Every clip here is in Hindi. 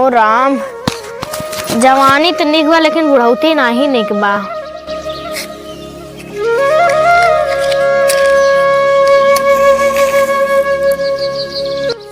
हो राम, जवानी तो निक बा लेकिन बुढ़ौती नाही निक बा।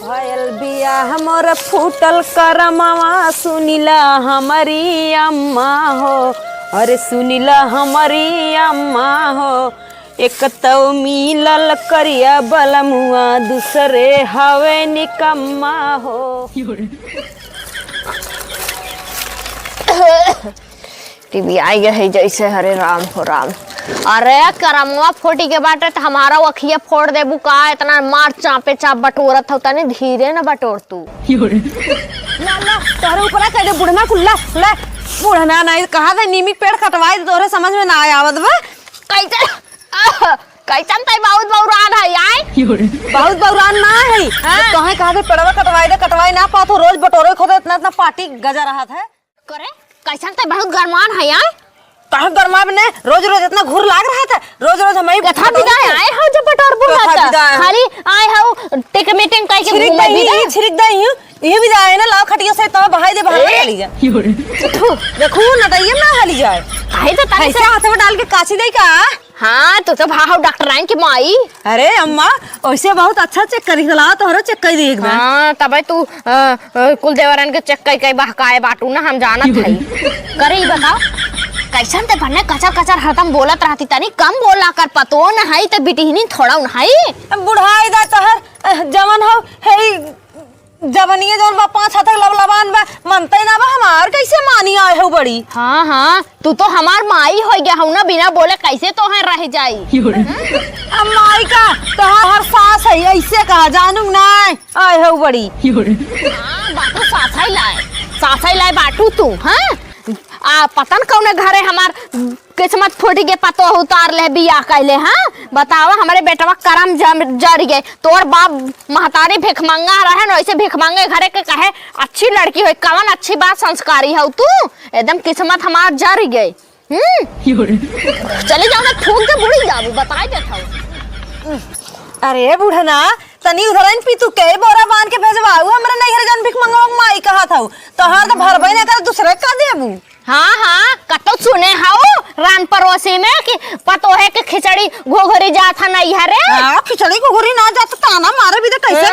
भयल बियाह मोर फूटल करमवा सुनिला हमारी अम्मा हो, अरे सुनिला हमारी अम्मा हो। एक तो मिलल करिया बलमुआ दूसरे हवे निकम्मा हो। टीवी आई गए है जैसे, हरे राम हो राम। अरे करमवा फोटी के बाटे तो हमारा अखिया फोड़ दे बुका, इतना मार चापे चाप बटोरत हो, तने धीरे न बटोर तू। ला ला तोरे ऊपर कह दे बुढ़ना कुल्ला ले। बुढ़ना नहीं कहा था नीमिक पेड़ कटवाई तोरे समझ में ना आवत बा। कैसन तई बहुत बौरान है आई, बहुत बौरान ना है। कहे कहा थे पेड़वा कटवाई ना पा तो रोज बटोरे खोदे इतना इतना पार्टी गजा रहा था। करे कैसन तई बहुत गरमान है आई। काहे गरमा ने रोज रोज इतना घूर लाग रहा था। रोज रोज हमें कथा विदाई आए हो जब बटोर बुढ़ा खाली आए हो टेक मीटिंग कह के घूमे विदाई छिड़क दई ये विदाई ना लाव खटिया से तो बहाई दे बाहर चली जा। देखो नटैया ना हली जाए काहे तो ताई से हाथ में डाल के काची दई का। हां तो भाव डॉक्टर आइन की माई। अरे अम्मा वैसे बहुत अच्छा चेक करी ला तोहरा चेक कर दी एक बार। हां तबे तू कुल देवरन के चेक कई बहकाए बाटू ना हम जानत हई। करे ई बताओ कैसन ते भन्ने कचर कचर हरदम बोलत रहती, तनी कम बोला कर, पतो न हई त बिटिहनी थोड़ा न हई। बुढ़ाई दा तोहर जवन हो हेई जवनिए जवन बा 5 तक लबलबान बा मनते ना बा हमार कैसे मानी आए हो बड़ी। हां हां तू तो हमार माई हो गया हूं ना, बिना बोले कैसे तो है रह जाई। माई का तोहर सास है ऐसे कहा जानू ना आए हो बड़ी। हां बाटू सासाई लाए बाटू तू। हां पतन कौन घरे हमार किस्मत फूट गए, पतो उतार ले बियाह कैले। हाँ बतावा हमारे बेटवा करम जर गए, तोर बाप महतारी भिखमंगा रहे ना, वैसे भिखमंगे घरे के कहे अच्छी लड़की हो, कवन अच्छी बात संस्कारी हो तू, एकदम किस्मत हमार जर गए। चले जाओ ना ठोक के बुढ़ी जाबू बताई देता। अरे बुढ़ना तनी उधर पी तू के बोरा बांध के भेजवाऊ हमरा नहीं घर जान भिखमंगा माई कहा था तोहार तो भरबई ना कर दूसरे का देबू। हाँ हाँ कतो सुने हाओ रान पड़ोसी में कि पतो है कि खिचड़ी घोघरी जात है नहीं है रे। हां खिचड़ी घोघरी ना जात ताना मारे भी तो कैसे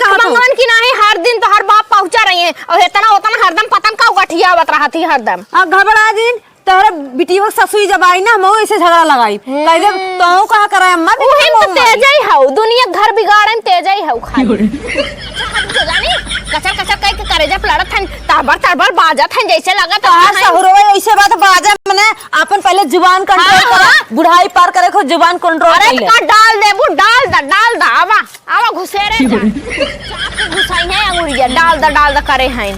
भगवान की नहीं हर दिन तो हर बाप पहुंचा रही है और इतना उतना हरदम पतन का गठिया आवत रहती हरदम। घबरा दिन तोहरा बिटिया ससुई जब आई ना हम ऐसे झगड़ा लगाई कह दे तो कहा करे अम्मा ओही तो तेजई हाउ दुनिया घर बिगाड़न तेजई हाउ खाली। जानी कचर कचर कह के करे जब लड़त हन तरबर बाजत हन जैसे लगत है सहुरवे ऐसे बात बाजा मने अपन पहले जुबान कंट्रोल कर बुढ़ाई पार करे खो जुबान कंट्रोल कर ले। अरे डाल देबू डाल दा आवा घुसेरे जा चाप घुसाई है अंगुरिया डाल दा करे हैं।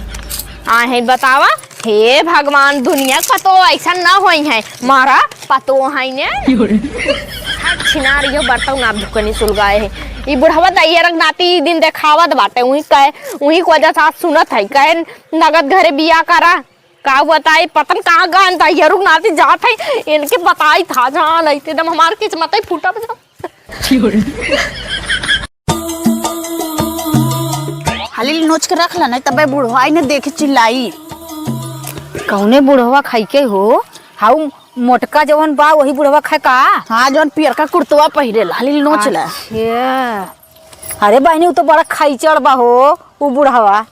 आ है बतावा हे भगवान दुनिया पतो ऐसा ना होई है मारा पतो है ने छिनारियो बर्तन ना दुकनी सुलगाए है ई बुढ़वा दैया रंग नाती दिन देखावत बाटे उही को वजह साथ सुनत है कहे नगद घरे बिया करा का बताई पतन कहां गान दैया रुक नाती जात है इनके बताई था जान ऐते एकदम हमार किस्मत ही फूटा बजा। हाली नोच के रख ला नहीं तबे बुढ़वा ने देखे चिल्लाई। कौने बुढ़वा खाई के हो हाउ मोटका जवन बा वही बुढ़वा खाए का। हाँ जवन पियर का कुर्तवा पहिरे हाली नोच ला। अरे बहनी वो तो बड़ा खाईचड़ बा हो वो बुढ़वा।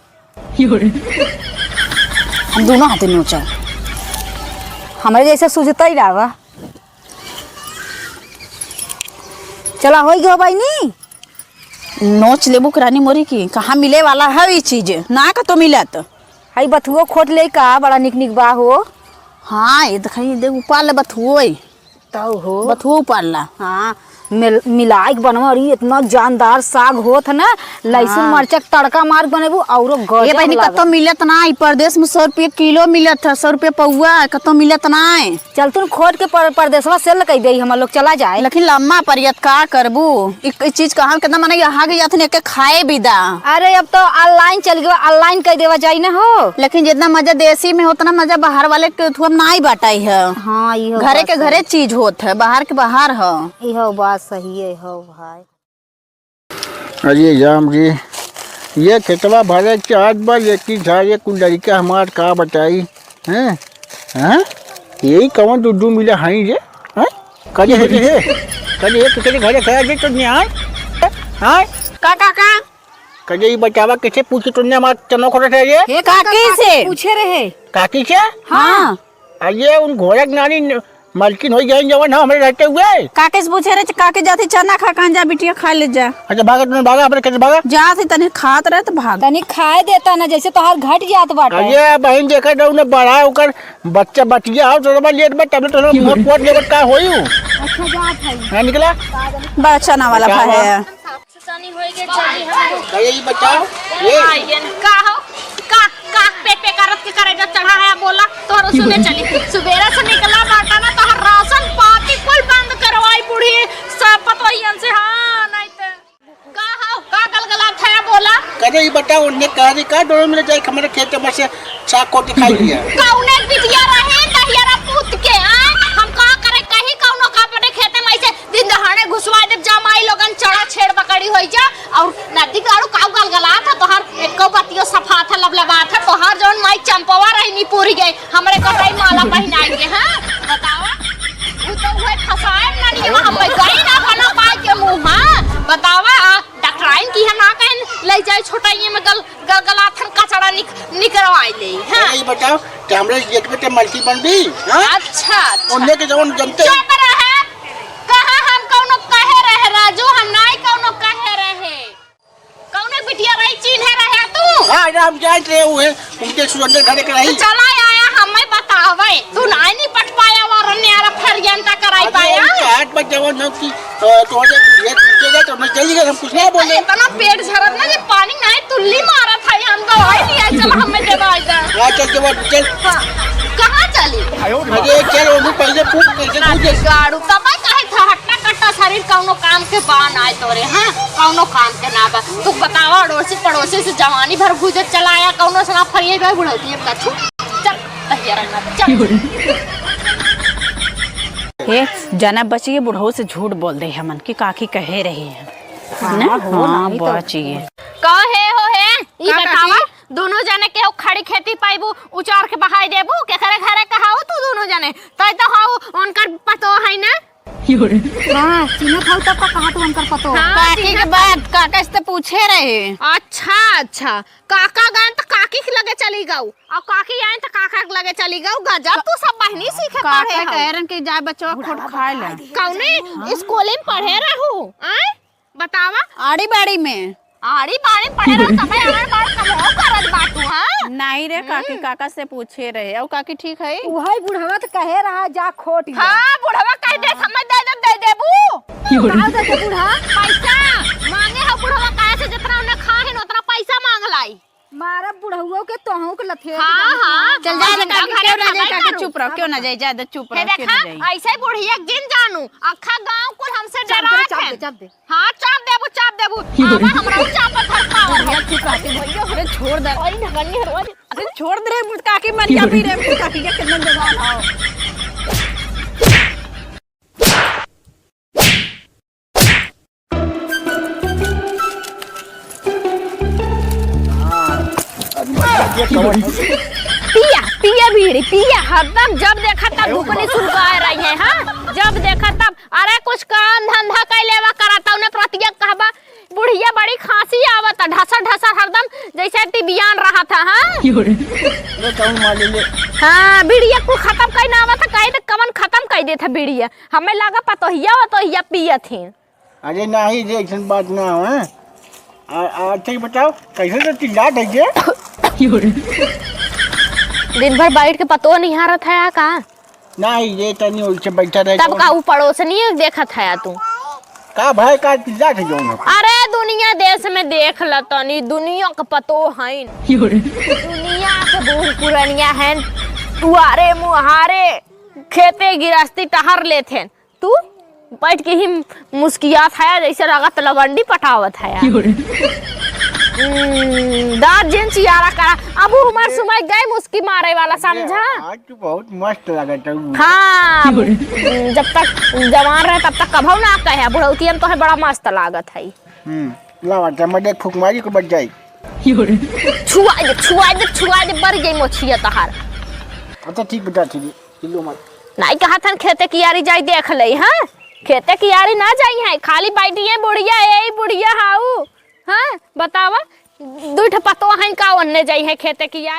हम दोनों हाथे नोचा हमारे जैसे सुझता ही रहा। चला हो गया बहनी नोच लेबू करानी मोरी की कहाँ मिले वाला है ये चीज ना का तो मिलत हाई बथुओ खोट ले का बड़ा निक बा हो। हाँ ये दिखाई देख उपार ले बथुओ तो हो बथुओ उपार ला। हाँ मिलाई के बनवा रही इतना जानदार साग होत ना लहसुन मरचा तड़का मार बनेबू और ये बहनी कतो मिलत ना प्रदेश में 100 रुपये किलो मिलत है 100 रुपये पौआ कतो मिलत ना। चल तू खोट के प्रदेशवा सेल कई दे हम लोग चला जाए। लेकिन लम्मा परियत का करबू एक चीज कहा कितना माने यहाँ के जाते एक खाए बिदा। अरे अब तो ऑनलाइन चल गया ऑनलाइन कई देवा जाए ना हो। लेकिन जितना मजा देसी में होता ना मजा बाहर वाले के ना ही बाटाई है। हाँ घरे के घरे चीज होत है बाहर के बाहर है। बात सही है हो भाई। अजी एग्जाम जी ये खेतवा भरे चाहत बा लेकिन सारे कुल लड़का हमार का बताई हैं हैं यही कौन दूध मिले हाई जे हैं कल है किसी घरे खाया जे तो नहीं हाँ का कल ये बचावा कैसे पूछे तुमने हमार चनो खोटे थे ये हे काकी से पूछे रहे। काकी से हाँ ये उन घोड़े की नानी मालकिन हो गए जवन हम रहते हुए काके से पूछे रहे काके जाती चना खा कहाँ जा बिटिया खा ले जा। अच्छा भागा तुमने भागा अपने कैसे भागा जाती तनी खात रहे तो भाग। तनी खाए देता ना जैसे तोहार घट जात बाटे। ये बहन देखा जाऊ ने बड़ा होकर बच्चा बच गया हो तो लेट में टैबलेट तो मोट पोट लेवट का होई हूं। अच्छा जात है हां निकला बड़ा चना वाला क्या भाई है। सानी होएगे चली हम ये बचाओ ये आइए का हो का पेट पे करत के करे जो चढ़ा है बोला तोहर सुने चली सुबेरा से निकला बाटा ना तोहर राशन पाती कुल बंद करवाई बुढ़ी सब पतोहियन से हां नहीं त का हो का गलगला था बोला करे ये बताओ उन्हें कहानी का डोर मिले जाए हमारे खेत में से साग को दिखाई दिया कौने बिटिया रहे दहियारा पूत के हम का करे कहीं कौनो का पटे खेते में से दिन दहाड़े घुसवा दे जमाई लोगन चढ़ा छेड़ पकड़ी होई जा और नदी गाड़ू काउ गलगला था तोहर एको बतियो सफा था लबलबा था तोहर जौन माई चंपवा रहनी पूरी गई हमरे कटाई माला पहनाई के हां बतावा वो तो हुए फसाए ननी हम गई ना बना पाए के मुंह हां बतावा डॉक्टराइन की हम ना कहीं ले जाए छोटाई में गलगलाथन कचड़ा निकलवाई ले हां ये बताओ कि हमरे एक बेटे मल्टी बन भी हां अच्छा उन्हें के जवन जनते चुप रहे कहा हम कौनो कहे रहे राजू हम नहीं कौनो कहे रहे कौनो बिटिया रही चिन्हे रहे तू हां हम जान रहे हुए उनके सुरेंद्र घरे के रही चला आया हमें बतावे तू नहीं निपट पाया और न्यारा फरियंता कराई पाया हाथ में जवन हो कि तोड़े ये पूछेगा तो मैं चली गई हम कुछ नहीं बोले इतना पेट झरत ना जे पानी नहीं तुल्ली मारा था हम दवाई नहीं आई चल हमें दवाई दे हां चल के बाद चल कहां चली अरे चल वो पहले पूछ कैसे पूछे गाड़ू तब काहे था हट्टा कट्टा शरीर कौनो काम के बान आए तोरे हां कौनो काम के ना बा तू बतावा अड़ोसी पड़ोसी से जवानी भर गुजर चलाया कौनो सना फरिए बे बुढ़ौती का छू चल तहिया ना चल हे जना बचिए बुढ़ऊ से झूठ बोल दे हमन की काकी कहे रही है ना हाँ बचिए कहे हो है ई बतावा दोनों जने के हो खड़ी खेती पाइबू उचार के बहाई देबू के करे घरे कहाऊ तू दोनों जने तई तो हाउ उनकर पतो है ना हां चिन्ह खाऊ तब का कहा तू अंकर पतो काकी के बाद काका से पूछे रहे। अच्छा काका गए तो काकी के लगे चली गऊ और काकी आए तो काका के लगे चली गऊ गजब तू सब बहनी सीखे पढ़े काका कह रहे कि जाए बच्चों खोट खाए ले कौने स्कूल में पढ़े रहू आए बतावा आड़ी बाड़ी में आड़ी बाड़ी पढ़े रह समय आड़ बाड़ कमो करत बाटू हां नहीं रे काकी काका से पूछे रहे और काकी ठीक है वही बुढ़वा तो कहे रहा जा खोट हां बुढ़वा कह दे समय दे देबू का दे बुढ़ा पैसा मांगे हो बुढ़वा काहे से जितना उन्हें खाहिन उतना पैसा मांग लाई मारा बुढ़वा के तोहू के लथे हां चल जाए काकी क्यों ना जाए काकी चुप रहो क्यों ना जाए ज्यादा चुप रहो क्यों ना जाए ऐसे बुढ़िया गिन जानू अखा गांव कुल हमसे डरात है चाप दे हां चाप देबू आवा हमरा चाप धरता भैया चुप आके भैया अरे छोड़ दे ओई नगनी हरवा अरे छोड़ दे रे काकी मर जा भी रे काकी के कितना जवान आओ पिया बीड़ी पिया हरदम जब देखा तब दुकनी सुलगाए रही है हां जब देखा तब अरे कुछ काम धंधा कर लेवा कराता उन्हें प्रतिज्ञा कहबा बुढ़िया बड़ी खांसी आवता ढसा हरदम जैसे टिबियान रहा था हां ये कौन मार ले हां बीड़िया को खत्म कर ना आवता कहीं तो कमन खत्म कर दे था बीड़िया हमें लगा पतोहिया पिया थी अरे नहीं रे ऐसी बात ना हो अच्छा बताओ कैसे तो चिल्लात है ये दिन भर बैठ के पतो नहीं हारा था का नहीं ये तो नहीं उनसे बैठा रहे तब का ऊ पड़ोसनी देखा था तू का भाई का चिल्लात है जो अरे दुनिया देश में देख ल तनी दुनिया का पतो है दुनिया के बूढ़ पुरानिया है तुआरे मुहारे खेते गिरस्ती टहर लेथे तू बैठ के ही मुस्कियात है जैसे लागत लगंडी पटावत है दांत जिन चियारा करा अब हमार सुमाई गए मुस्की मारे वाला समझा आज तो बहुत मस्त लगत है हाँ जब तक जवान रहे तब तक कभू ना कहे बुढ़ौतियन तो है बड़ा मस्त लागत है लावा मैं देख फुकमारी को बच जाई छुआ दे बर गई मोछिया तहार। अच्छा ठीक बेटा ठीक है, किलो मत। नहीं कहा था खेते की यारी जाई देख ले। हाँ खेते की यारी ना जाई है, खाली बैठिए बुढ़िया ए बुढ़िया हाउ। हाँ बतावा दूठ पतो हैं का ओन्ने जाई है खेते की यारी।